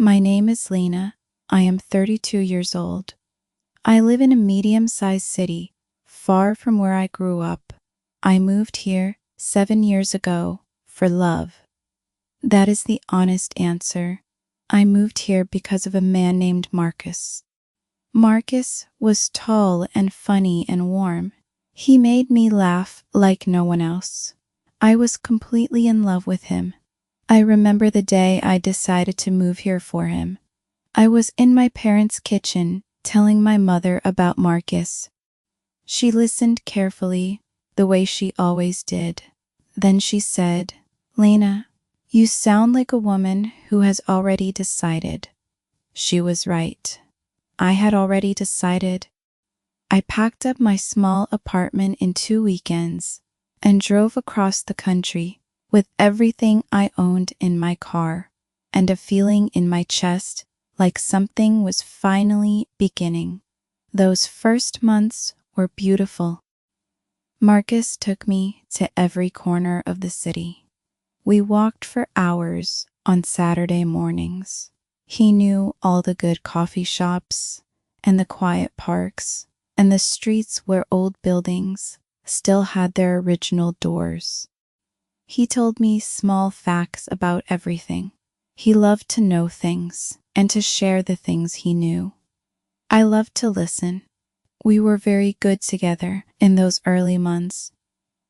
My name is Lena. I am 32 years old. I live in a medium-sized city, far from where I grew up. I moved here 7 years ago for love. That is the honest answer. I moved here because of a man named Marcus. Marcus was tall and funny and warm. He made me laugh like no one else. I was completely in love with him. I remember the day I decided to move here for him. I was in my parents' kitchen telling my mother about Marcus. She listened carefully, the way she always did. Then she said, "Lena, you sound like a woman who has already decided." She was right. I had already decided. I packed up my small apartment in 2 weekends and drove across the country with everything I owned in my car and a feeling in my chest like something was finally beginning. Those first months were beautiful. Marcus took me to every corner of the city. We walked for hours on Saturday mornings. He knew all the good coffee shops and the quiet parks and the streets where old buildings still had their original doors. He told me small facts about everything. He loved to know things and to share the things he knew. I loved to listen. We were very good together in those early months.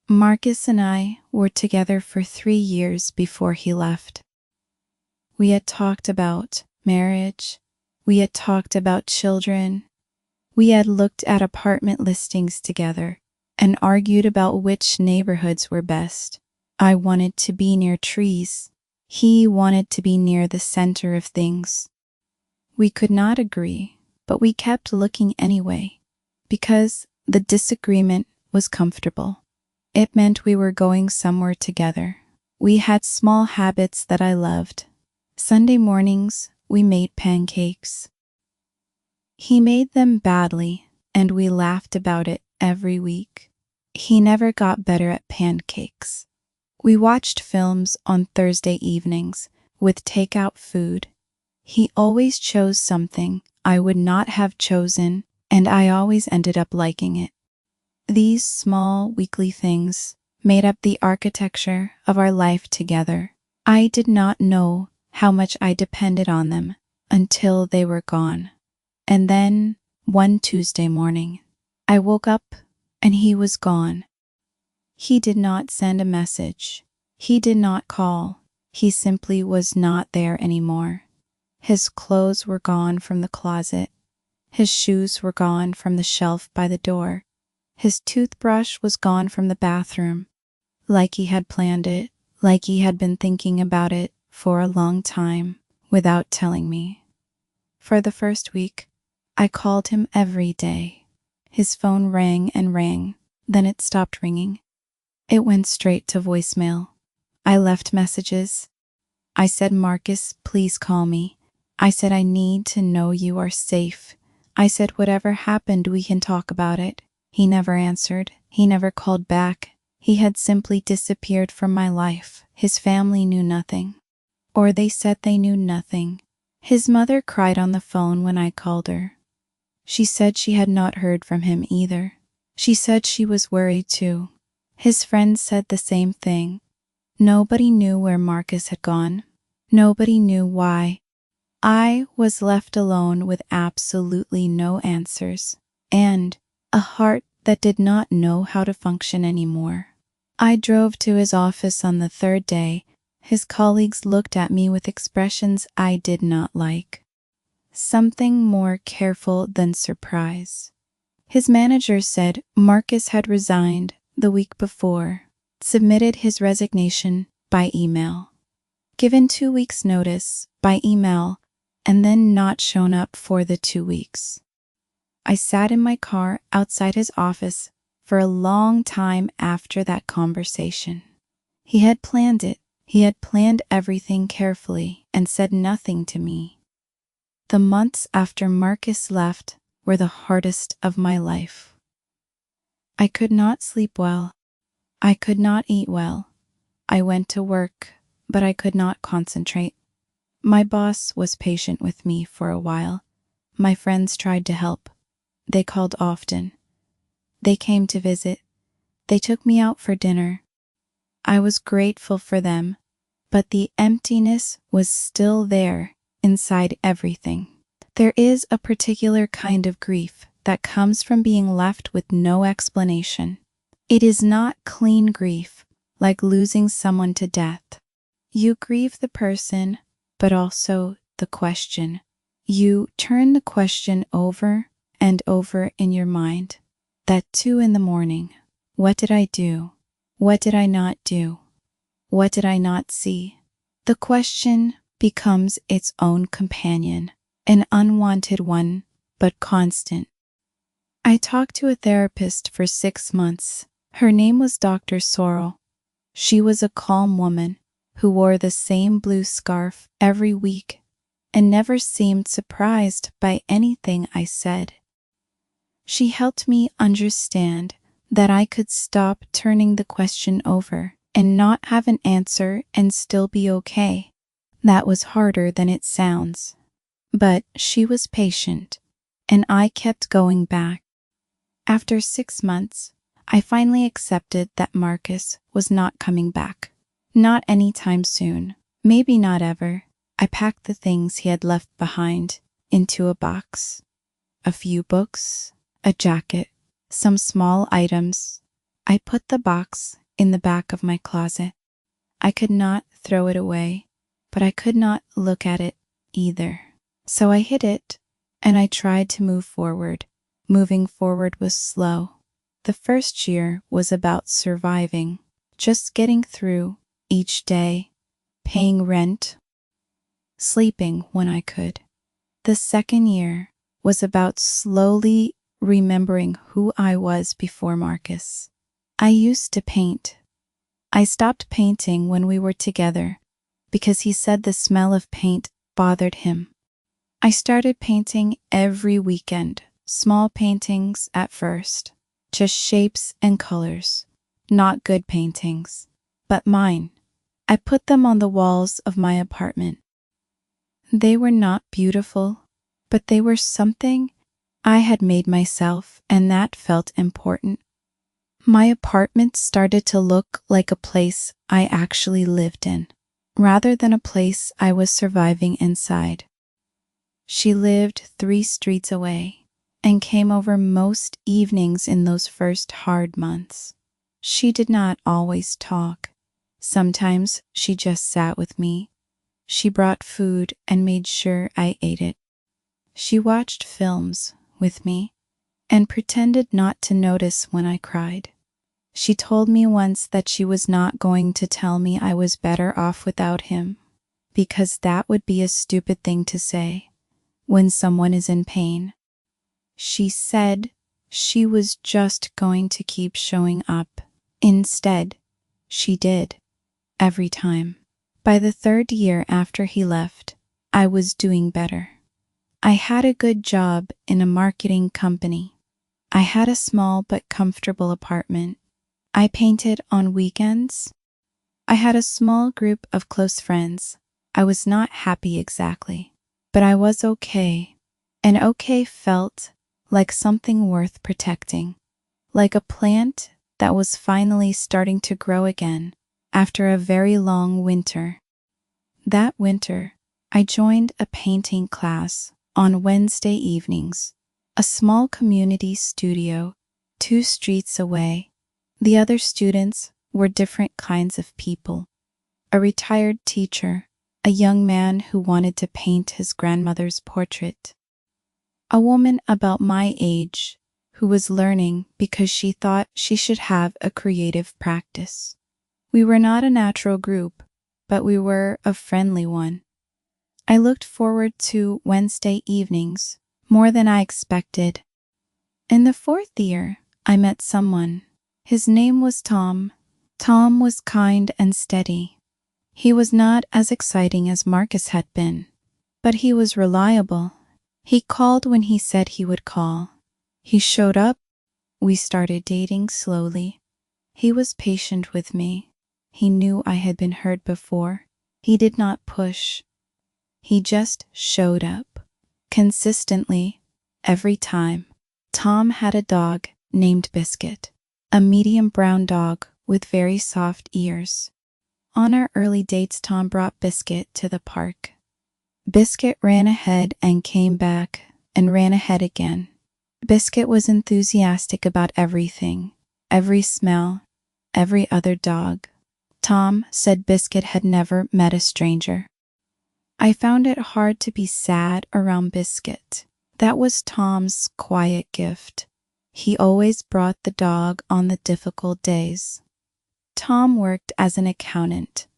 Marcus and I were together for 3 years before he left. We had talked about marriage. We had talked about children. We had looked at apartment listings together and argued about which neighborhoods were best. I wanted to be near trees. He wanted to be near the center of things. We could not agree, but we kept looking anyway, because the disagreement was comfortable. It meant we were going somewhere together. We had small habits that I loved. Sunday mornings, we made pancakes. He made them badly, and we laughed about it every week. He never got better at pancakes. We watched films on Thursday evenings with takeout food. He always chose something I would not have chosen, and I always ended up liking it. These small weekly things made up the architecture of our life together. I did not know how much I depended on them until they were gone. And then, one Tuesday morning, I woke up and he was gone. He did not send a message. He did not call. He simply was not there anymore. His clothes were gone from the closet. His shoes were gone from the shelf by the door. His toothbrush was gone from the bathroom. Like he had planned it, like he had been thinking about it for a long time without telling me. For the first week, I called him every day. His phone rang and rang, then it stopped ringing. It went straight to voicemail. I left messages. I said, "Marcus, please call me." I said, "I need to know you are safe." I said, "Whatever happened, we can talk about it." He never answered. He never called back. He had simply disappeared from my life. His family knew nothing. Or they said they knew nothing. His mother cried on the phone when I called her. She said she had not heard from him either. She said she was worried too. His friends said the same thing. Nobody knew where Marcus had gone. Nobody knew why. I was left alone with absolutely no answers, and a heart that did not know how to function anymore. I drove to his office on the 3rd day. His colleagues looked at me with expressions I did not like. Something more careful than surprise. His manager said Marcus had resigned the week before, submitted his resignation by email, given 2 weeks' notice by email, and then not shown up for the 2 weeks. I sat in my car outside his office for a long time after that conversation. He had planned it. He had planned everything carefully and said nothing to me. The months after Marcus left were the hardest of my life. I could not sleep well. I could not eat well. I went to work, but I could not concentrate. My boss was patient with me for a while. My friends tried to help. They called often. They came to visit. They took me out for dinner. I was grateful for them, but the emptiness was still there inside everything. There is a particular kind of grief that comes from being left with no explanation. It is not clean grief, like losing someone to death. You grieve the person, but also the question. You turn the question over and over in your mind. That 2 in the morning. What did I do? What did I not do? What did I not see? The question becomes its own companion, an unwanted one, but constant. I talked to a therapist for 6 months. Her name was Dr. Sorrell. She was a calm woman who wore the same blue scarf every week and never seemed surprised by anything I said. She helped me understand that I could stop turning the question over and not have an answer and still be okay. That was harder than it sounds. But she was patient, and I kept going back. After 6 months, I finally accepted that Marcus was not coming back. Not anytime soon, maybe not ever. I packed the things he had left behind into a box. A few books, a jacket, some small items. I put the box in the back of my closet. I could not throw it away, but I could not look at it either. So I hid it, and I tried to move forward. Moving forward was slow. The first year was about surviving, just getting through each day, paying rent, sleeping when I could. The second year was about slowly remembering who I was before Marcus. I used to paint. I stopped painting when we were together because he said the smell of paint bothered him. I started painting every weekend, small paintings at first, just shapes and colors, not good paintings, but mine. I put them on the walls of my apartment. They were not beautiful, but they were something I had made myself, and that felt important. My apartment started to look like a place I actually lived in, rather than a place I was surviving inside. She lived 3 streets away and came over most evenings in those first hard months. She did not always talk. Sometimes she just sat with me. She brought food and made sure I ate it. She watched films with me and pretended not to notice when I cried. She told me once that she was not going to tell me I was better off without him, because that would be a stupid thing to say when someone is in pain. She said she was just going to keep showing up. Instead, she did, every time. By the 3rd year after he left, I was doing better. I had a good job in a marketing company. I had a small but comfortable apartment. I painted on weekends. I had a small group of close friends. I was not happy exactly, but I was okay. And okay felt like something worth protecting, like a plant that was finally starting to grow again after a very long winter. That winter, I joined a painting class on Wednesday evenings, a small community studio 2 streets away. The other students were different kinds of people. A retired teacher, a young man who wanted to paint his grandmother's portrait, a woman about my age who was learning because she thought she should have a creative practice. We were not a natural group, but we were a friendly one. I looked forward to Wednesday evenings more than I expected. In the 4th year, I met someone. His name was Tom. Tom was kind and steady. He was not as exciting as Marcus had been, but he was reliable. He called when he said he would call. He showed up. We started dating slowly. He was patient with me. He knew I had been hurt before. He did not push. He just showed up. Consistently, every time. Tom had a dog named Biscuit, a medium brown dog with very soft ears. On our early dates, Tom brought Biscuit to the park. Biscuit ran ahead and came back and ran ahead again. Biscuit was enthusiastic about everything, every smell, every other dog. Tom said Biscuit had never met a stranger. I found it hard to be sad around Biscuit. That was Tom's quiet gift. He always brought the dog on the difficult days. Tom worked as an accountant.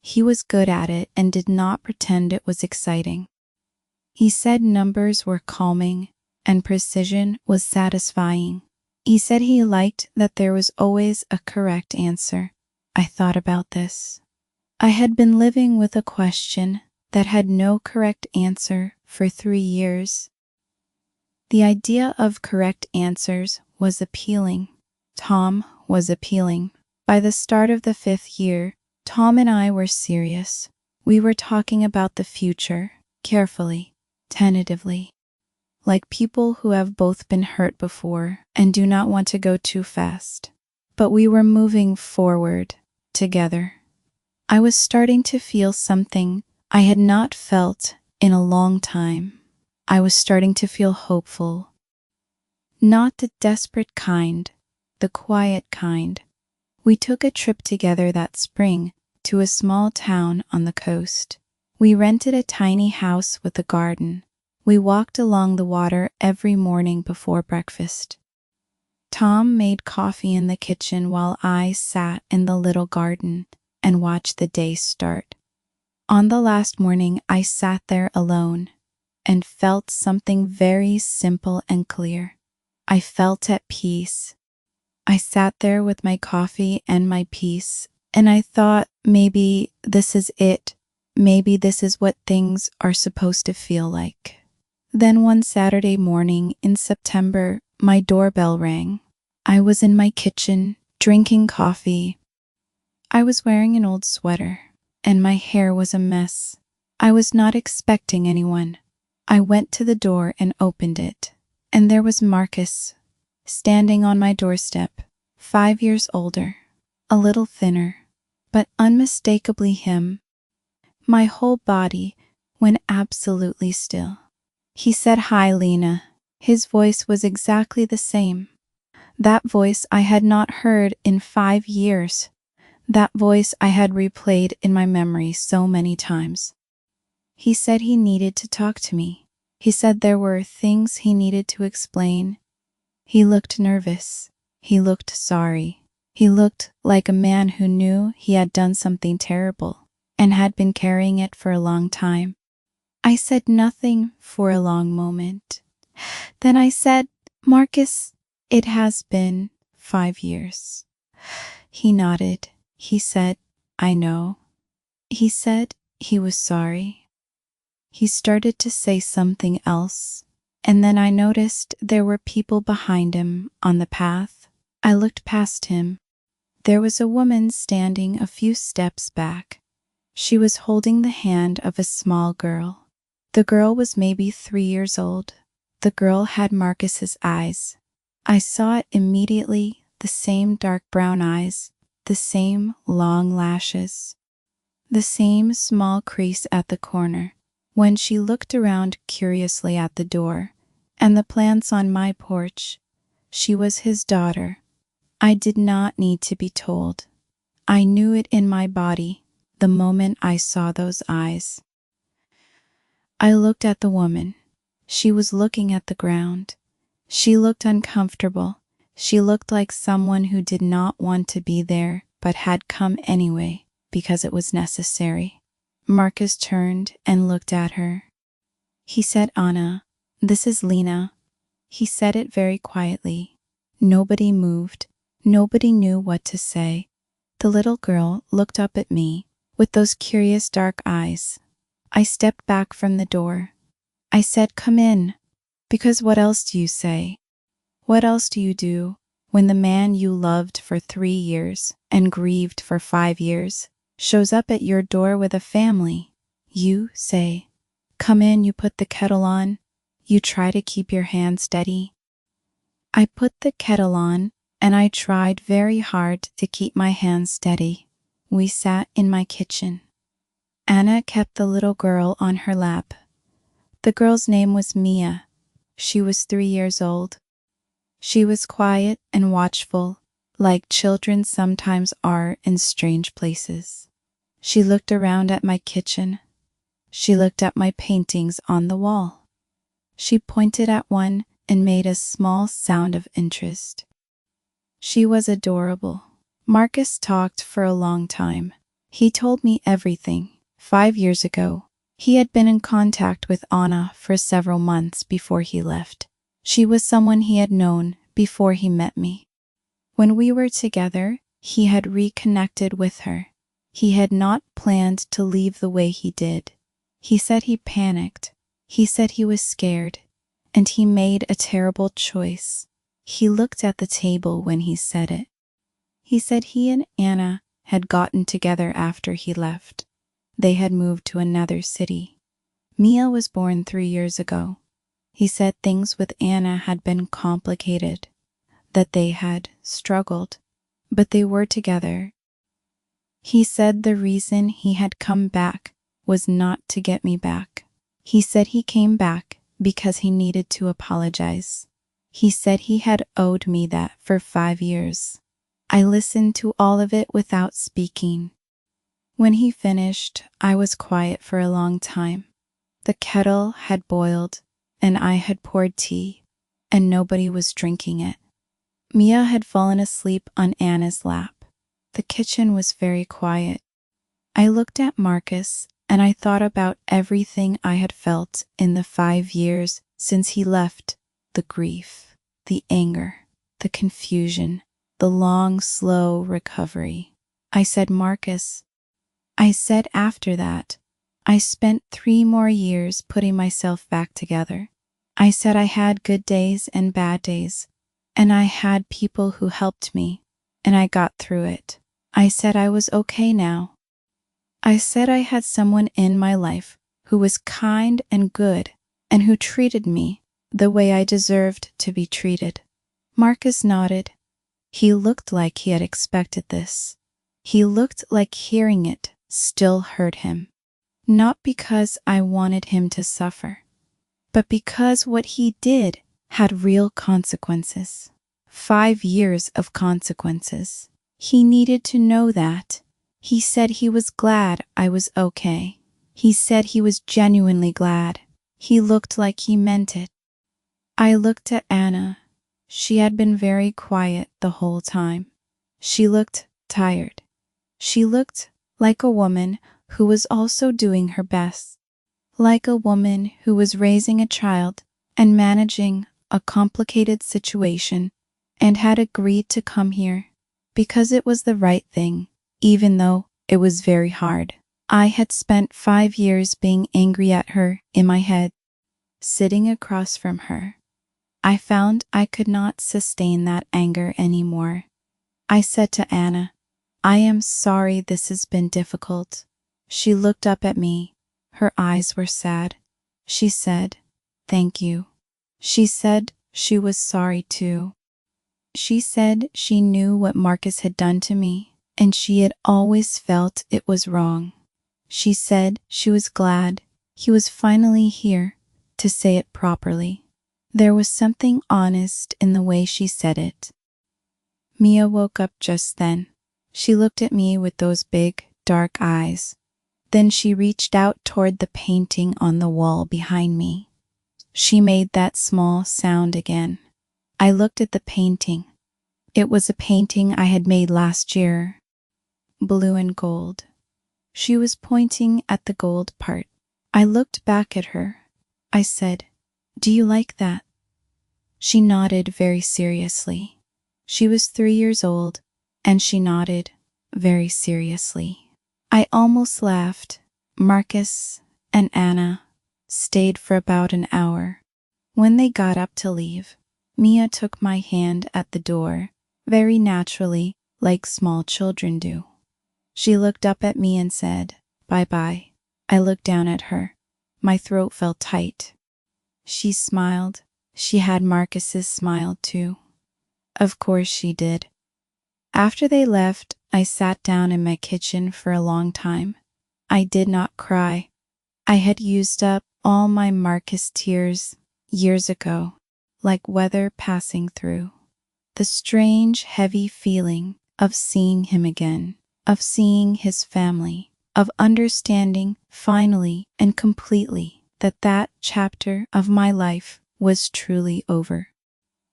He was good at it and did not pretend it was exciting. He said numbers were calming and precision was satisfying. He said he liked that there was always a correct answer. I thought about this. I had been living with a question that had no correct answer for 3 years. The idea of correct answers was appealing. Tom was appealing. By the start of the 5th year, Tom and I were serious. We were talking about the future, carefully, tentatively, like people who have both been hurt before and do not want to go too fast. But we were moving forward, together. I was starting to feel something I had not felt in a long time. I was starting to feel hopeful. Not the desperate kind, the quiet kind. We took a trip together that spring to a small town on the coast. We rented a tiny house with a garden. We walked along the water every morning before breakfast. Tom made coffee in the kitchen while I sat in the little garden and watched the day start. On the last morning, I sat there alone and felt something very simple and clear. I felt at peace. I sat there with my coffee and my peace, and I thought, maybe this is it. Maybe this is what things are supposed to feel like. Then one Saturday morning in September, my doorbell rang. I was in my kitchen, drinking coffee. I was wearing an old sweater, and my hair was a mess. I was not expecting anyone. I went to the door and opened it, and there was Marcus, standing on my doorstep, 5 years older, a little thinner, but unmistakably him. My whole body went absolutely still. He said, "Hi, Lena." His voice was exactly the same. That voice I had not heard in 5 years. That voice I had replayed in my memory so many times. He said he needed to talk to me. He said there were things he needed to explain. He looked nervous. He looked sorry. He looked like a man who knew he had done something terrible and had been carrying it for a long time. I said nothing for a long moment. Then I said, "Marcus, it has been 5 years. He nodded. He said, "I know." He said he was sorry. He started to say something else, and then I noticed there were people behind him on the path. I looked past him. There was a woman standing a few steps back. She was holding the hand of a small girl. The girl was maybe 3 years old. The girl had Marcus's eyes. I saw it immediately, the same dark brown eyes, the same long lashes, the same small crease at the corner. When she looked around curiously at the door and the plants on my porch, she was his daughter. I did not need to be told. I knew it in my body the moment I saw those eyes. I looked at the woman. She was looking at the ground. She looked uncomfortable. She looked like someone who did not want to be there but had come anyway because it was necessary. Marcus turned and looked at her. He said, "Anna, this is Lena." He said it very quietly. Nobody moved. Nobody knew what to say. The little girl looked up at me with those curious dark eyes. I stepped back from the door. I said, "Come in," because what else do you say? What else do you do when the man you loved for 3 years and grieved for 5 years shows up at your door with a family? You say, Come in, you put the kettle on. You try to keep your hand steady. I put the kettle on, and I tried very hard to keep my hand steady. We sat in my kitchen. Anna kept the little girl on her lap. The girl's name was Mia. She was 3 years old. She was quiet and watchful, like children sometimes are in strange places. She looked around at my kitchen. She looked at my paintings on the wall. She pointed at one and made a small sound of interest. She was adorable. Marcus talked for a long time. He told me everything. 5 years ago, he had been in contact with Anna for several months before he left. She was someone he had known before he met me. When we were together, he had reconnected with her. He had not planned to leave the way he did. He said he panicked. He said he was scared. And he made a terrible choice. He looked at the table when he said it. He said he and Anna had gotten together after he left. They had moved to another city. Mia was born 3 years ago. He said things with Anna had been complicated, that they had struggled, but they were together. He said the reason he had come back was not to get me back. He said he came back because he needed to apologize. He said he had owed me that for 5 years. I listened to all of it without speaking. When he finished, I was quiet for a long time. The kettle had boiled, and I had poured tea, and nobody was drinking it. Mia had fallen asleep on Anna's lap. The kitchen was very quiet. I looked at Marcus, and I thought about everything I had felt in the 5 years since he left. The grief, the anger, the confusion, the long, slow recovery. I said, Marcus, I said after that, I spent 3 more years putting myself back together. I said I had good days and bad days, and I had people who helped me, and I got through it. I said I was okay now. I said I had someone in my life who was kind and good and who treated me the way I deserved to be treated. Marcus nodded. He looked like he had expected this. He looked like hearing it still hurt him. Not because I wanted him to suffer, but because what he did had real consequences. 5 years of consequences. He needed to know that. He said he was glad I was okay. He said he was genuinely glad. He looked like he meant it. I looked at Anna. She had been very quiet the whole time. She looked tired. She looked like a woman who was also doing her best. Like a woman who was raising a child and managing a complicated situation and had agreed to come here because it was the right thing, even though it was very hard. I had spent 5 years being angry at her in my head. Sitting across from her, I found I could not sustain that anger anymore. I said to Anna, I am sorry this has been difficult. She looked up at me. Her eyes were sad. She said, thank you. She said she was sorry too. She said she knew what Marcus had done to me, and she had always felt it was wrong. She said she was glad he was finally here to say it properly. There was something honest in the way she said it. Mia woke up just then. She looked at me with those big, dark eyes. Then she reached out toward the painting on the wall behind me. She made that small sound again. I looked at the painting. It was a painting I had made last year, blue and gold. She was pointing at the gold part. I looked back at her. I said, do you like that? She nodded very seriously. She was 3 years old, and she nodded very seriously. I almost laughed. Marcus and Anna stayed for about an hour. When they got up to leave, Mia took my hand at the door, very naturally, like small children do. She looked up at me and said, bye-bye. I looked down at her. My throat felt tight. She smiled. She had Marcus's smile too. Of course she did. After they left, I sat down in my kitchen for a long time. I did not cry. I had used up all my Marcus tears years ago, like weather passing through. The strange, heavy feeling of seeing him again, of seeing his family, of understanding finally and completely that that chapter of my life was truly over.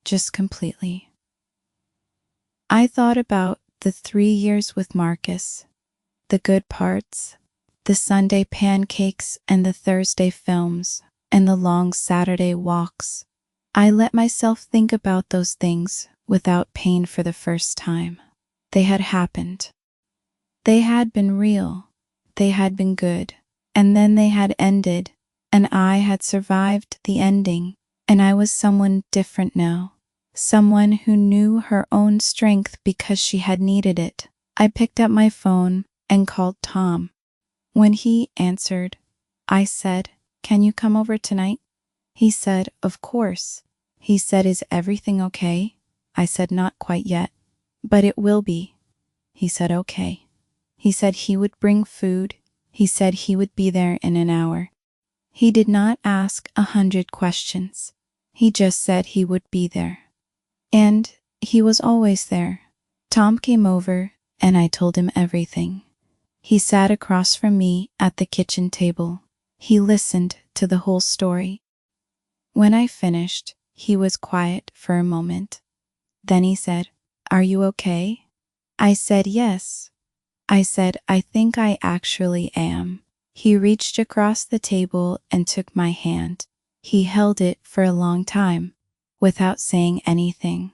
Just completely. I thought about the 3 years with Marcus, the good parts, the Sunday pancakes and the Thursday films, and the long Saturday walks. I let myself think about those things without pain for the first time. They had happened. They had been real. They had been good. And then they had ended, and I had survived the ending, and I was someone different now. Someone who knew her own strength because she had needed it. I picked up my phone and called Tom. When he answered, I said, "Can you come over tonight?" He said, "Of course." He said, "Is everything okay?" I said, "Not quite yet, but it will be." He said, "Okay." He said he would bring food. He said he would be there in an hour. He did not ask 100 questions. He just said he would be there. And he was always there. Tom came over and I told him everything. He sat across from me at the kitchen table. He listened to the whole story. When I finished, he was quiet for a moment. Then he said, "Are you okay?" I said, "Yes." I said, "I think I actually am." He reached across the table and took my hand. He held it for a long time, without saying anything.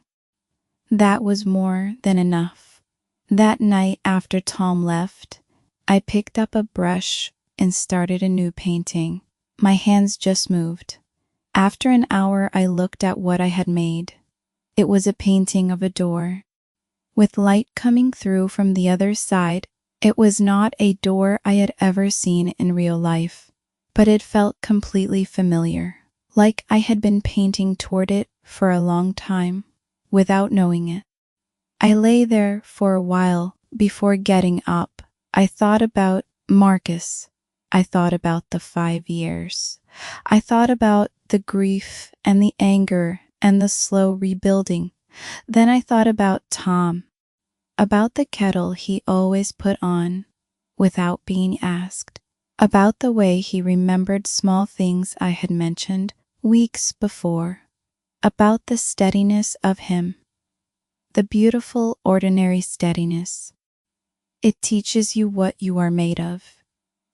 That was more than enough. That night after Tom left, I picked up a brush and started a new painting. My hands just moved. After an hour, I looked at what I had made. It was a painting of a door. With light coming through from the other side, it was not a door I had ever seen in real life, but it felt completely familiar, like I had been painting toward it for a long time, without knowing it. I lay there for a while before getting up. I thought about Marcus. I thought about the 5 years. I thought about the grief and the anger and the slow rebuilding. Then I thought about Tom, about the kettle he always put on without being asked, about the way he remembered small things I had mentioned weeks before, about the steadiness of him, the beautiful ordinary steadiness. It teaches you what you are made of.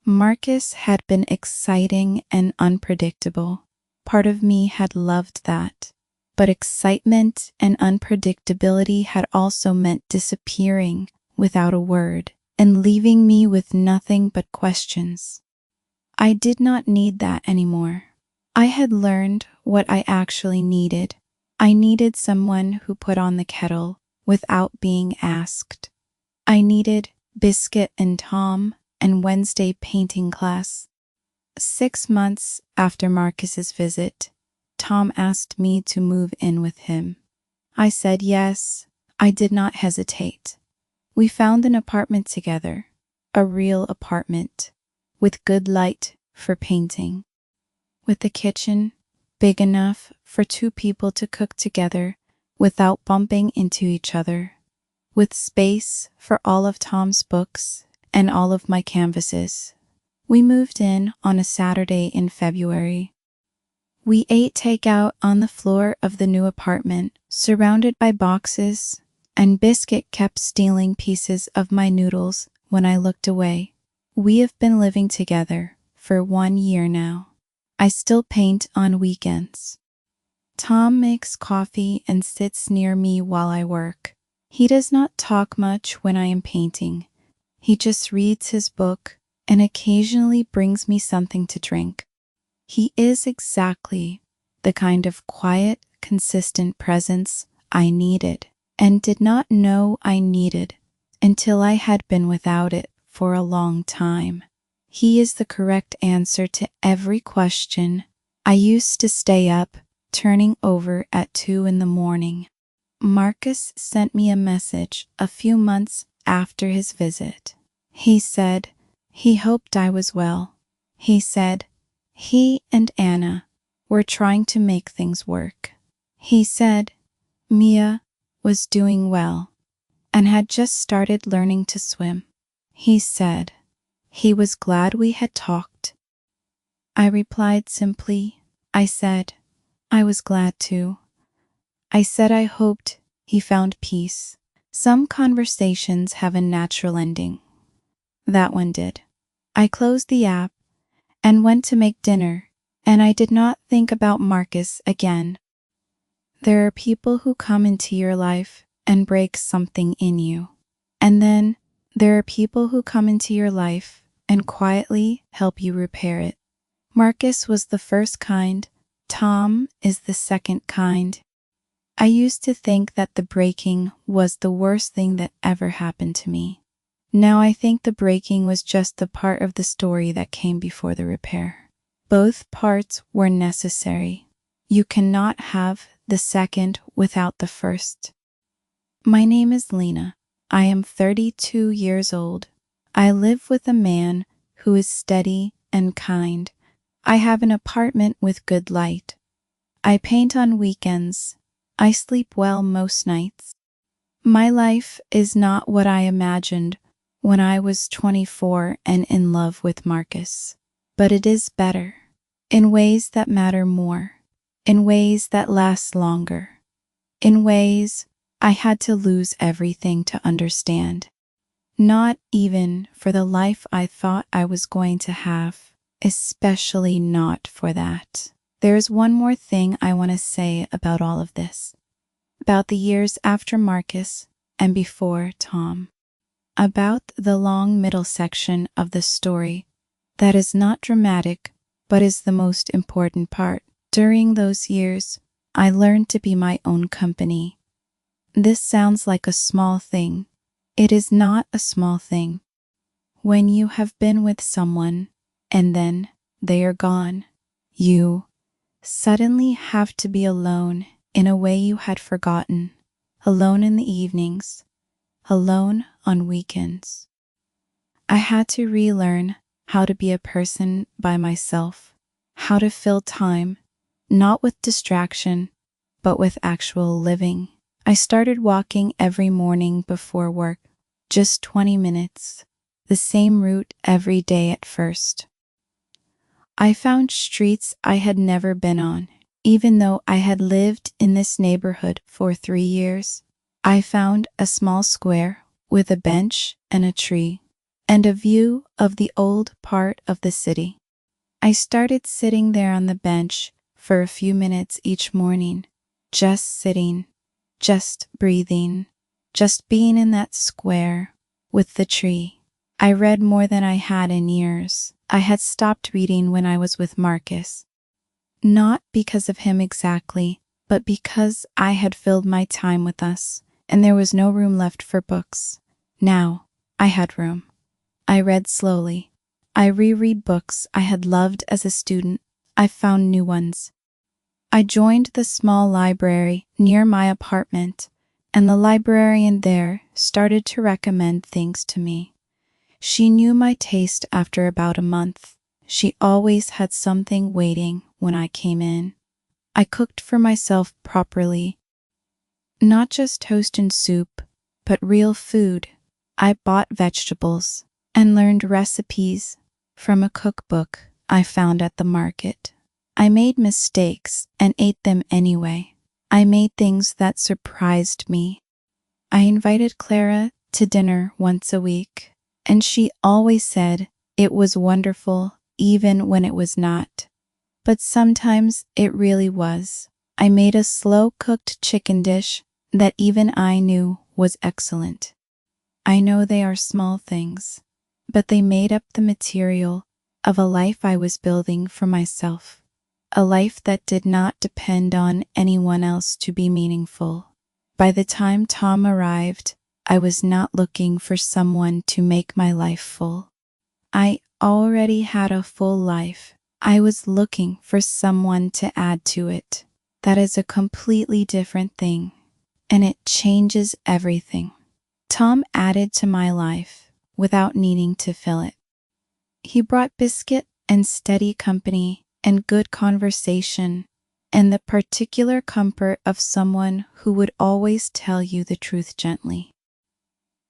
Marcus had been exciting and unpredictable. Part of me had loved that. But excitement and unpredictability had also meant disappearing without a word and leaving me with nothing but questions. I did not need that anymore. I had learned what I actually needed. I needed someone who put on the kettle without being asked. I needed Biscuit and Tom and Wednesday painting class. 6 months after Marcus's visit, Tom asked me to move in with him. I said yes. I did not hesitate. We found an apartment together, a real apartment, with good light for painting, with a kitchen big enough for 2 people to cook together without bumping into each other, with space for all of Tom's books and all of my canvases. We moved in on a Saturday in February. We ate takeout on the floor of the new apartment, surrounded by boxes, and Biscuit kept stealing pieces of my noodles when I looked away. We have been living together for 1 year now. I still paint on weekends. Tom makes coffee and sits near me while I work. He does not talk much when I am painting. He just reads his book and occasionally brings me something to drink. He is exactly the kind of quiet, consistent presence I needed and did not know I needed until I had been without it for a long time. He is the correct answer to every question. I used to stay up, turning over at 2 in the morning. Marcus sent me a message a few months after his visit. He said he hoped I was well. He said he and Anna were trying to make things work. He said Mia was doing well and had just started learning to swim. He said he was glad we had talked. I replied simply. I said I was glad too. I said I hoped he found peace. Some conversations have a natural ending. That one did. I closed the app and went to make dinner, and I did not think about Marcus again. There are people who come into your life and break something in you. And then there are people who come into your life and quietly help you repair it. Marcus was the first kind. Tom is the second kind. I used to think that the breaking was the worst thing that ever happened to me. Now I think the breaking was just the part of the story that came before the repair. Both parts were necessary. You cannot have the second without the first. My name is Lena. I am 32 years old. I live with a man who is steady and kind. I have an apartment with good light. I paint on weekends. I sleep well most nights. My life is not what I imagined when I was 24 and in love with Marcus, but it is better, in ways that matter more, in ways that last longer, in ways I had to lose everything to understand. Not even for the life I thought I was going to have, especially not for that. There is one more thing I want to say about all of this, about the years after Marcus and before Tom, about the long middle section of the story that is not dramatic but is the most important part. During those years, I learned to be my own company. This sounds like a small thing. It is not a small thing. When you have been with someone and then they are gone, you suddenly have to be alone in a way you had forgotten, alone in the evenings, alone on weekends. I had to relearn how to be a person by myself, how to fill time, not with distraction, but with actual living. I started walking every morning before work, just 20 minutes, the same route every day at first. I found streets I had never been on. Even though I had lived in this neighborhood for 3 years, I found a small square with a bench and a tree and a view of the old part of the city. I started sitting there on the bench for a few minutes each morning, just sitting, just breathing, just being in that square with the tree. I read more than I had in years. I had stopped reading when I was with Marcus. Not because of him exactly, but because I had filled my time with us, and there was no room left for books. Now, I had room. I read slowly. I reread books I had loved as a student. I found new ones. I joined the small library near my apartment, and the librarian there started to recommend things to me. She knew my taste after about a month. She always had something waiting when I came in. I cooked for myself properly. Not just toast and soup, but real food. I bought vegetables and learned recipes from a cookbook I found at the market. I made mistakes and ate them anyway. I made things that surprised me. I invited Clara to dinner once a week, and she always said it was wonderful even when it was not. But sometimes it really was. I made a slow-cooked chicken dish that even I knew was excellent. I know they are small things, but they made up the material of a life I was building for myself, a life that did not depend on anyone else to be meaningful. By the time Tom arrived, I was not looking for someone to make my life full. I already had a full life. I was looking for someone to add to it. That is a completely different thing, and it changes everything. Tom added to my life without needing to fill it. He brought biscuit and steady company and good conversation and the particular comfort of someone who would always tell you the truth gently.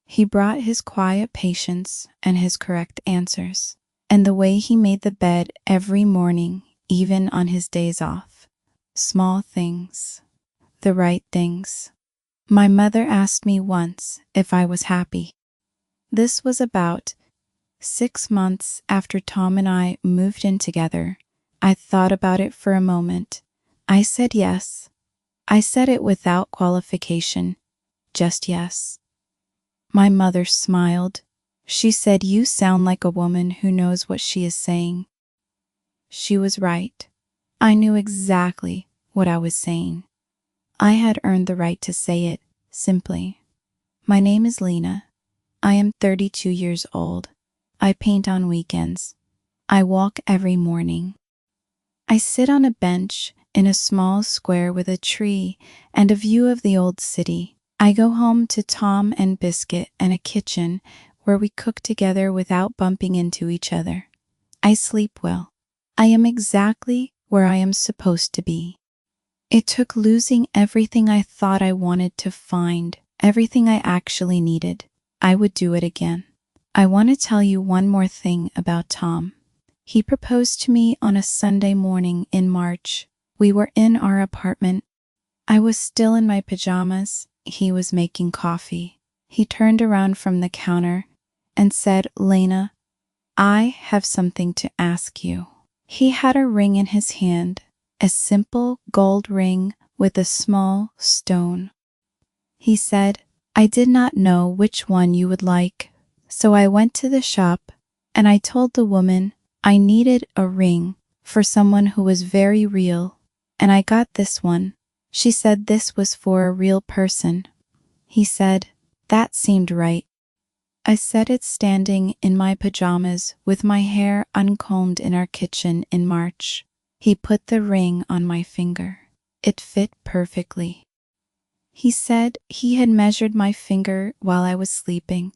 He brought his quiet patience and his correct answers, and the way he made the bed every morning, even on his days off. Small things, the right things. My mother asked me once if I was happy. This was about 6 months after Tom and I moved in together. I thought about it for a moment. I said yes. I said it without qualification, just yes. My mother smiled. She said, "You sound like a woman who knows what she is saying." She was right. I knew exactly what I was saying. I had earned the right to say it, simply. My name is Lena. I am 32 years old. I paint on weekends. I walk every morning. I sit on a bench in a small square with a tree and a view of the old city. I go home to Tom and Biscuit and a kitchen where we cook together without bumping into each other. I sleep well. I am exactly where I am supposed to be. It took losing everything I thought I wanted to find everything I actually needed. I would do it again. I want to tell you one more thing about Tom. He proposed to me on a Sunday morning in March. We were in our apartment. I was still in my pajamas. He was making coffee. He turned around from the counter and said, "Lena, I have something to ask you." He had a ring in his hand, a simple gold ring with a small stone. He said, "I did not know which one you would like, so I went to the shop and I told the woman I needed a ring for someone who was very real, and I got this one. She said this was for a real person." He said, "That seemed right." I said it standing in my pajamas with my hair uncombed in our kitchen in March. He put the ring on my finger. It fit perfectly. He said he had measured my finger while I was sleeping,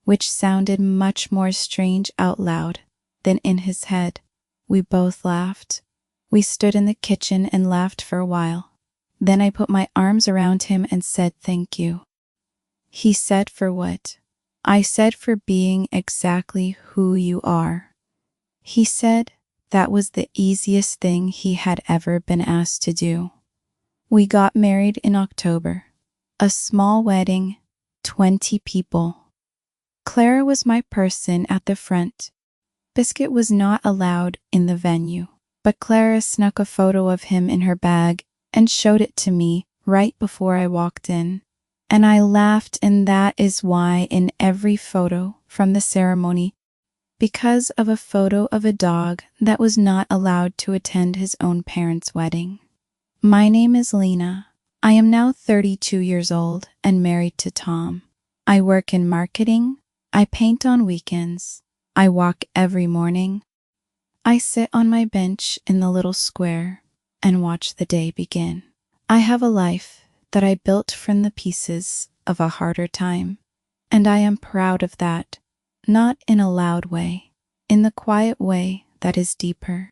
which sounded much more strange out loud than in his head. We both laughed. We stood in the kitchen and laughed for a while. Then I put my arms around him and said, "Thank you." He said, "For what?" I said, "For being exactly who you are." He said that was the easiest thing he had ever been asked to do. We got married in October. A small wedding, 20 people. Clara was my person at the front. Biscuit was not allowed in the venue, but Clara snuck a photo of him in her bag and showed it to me right before I walked in. And I laughed, and that is why in every photo from the ceremony, because of a photo of a dog that was not allowed to attend his own parents' wedding. My name is Lena. I am now 32 years old and married to Tom. I work in marketing. I paint on weekends. I walk every morning. I sit on my bench in the little square and watch the day begin. I have a life that I built from the pieces of a harder time, and I am proud of that, not in a loud way, in the quiet way that is deeper.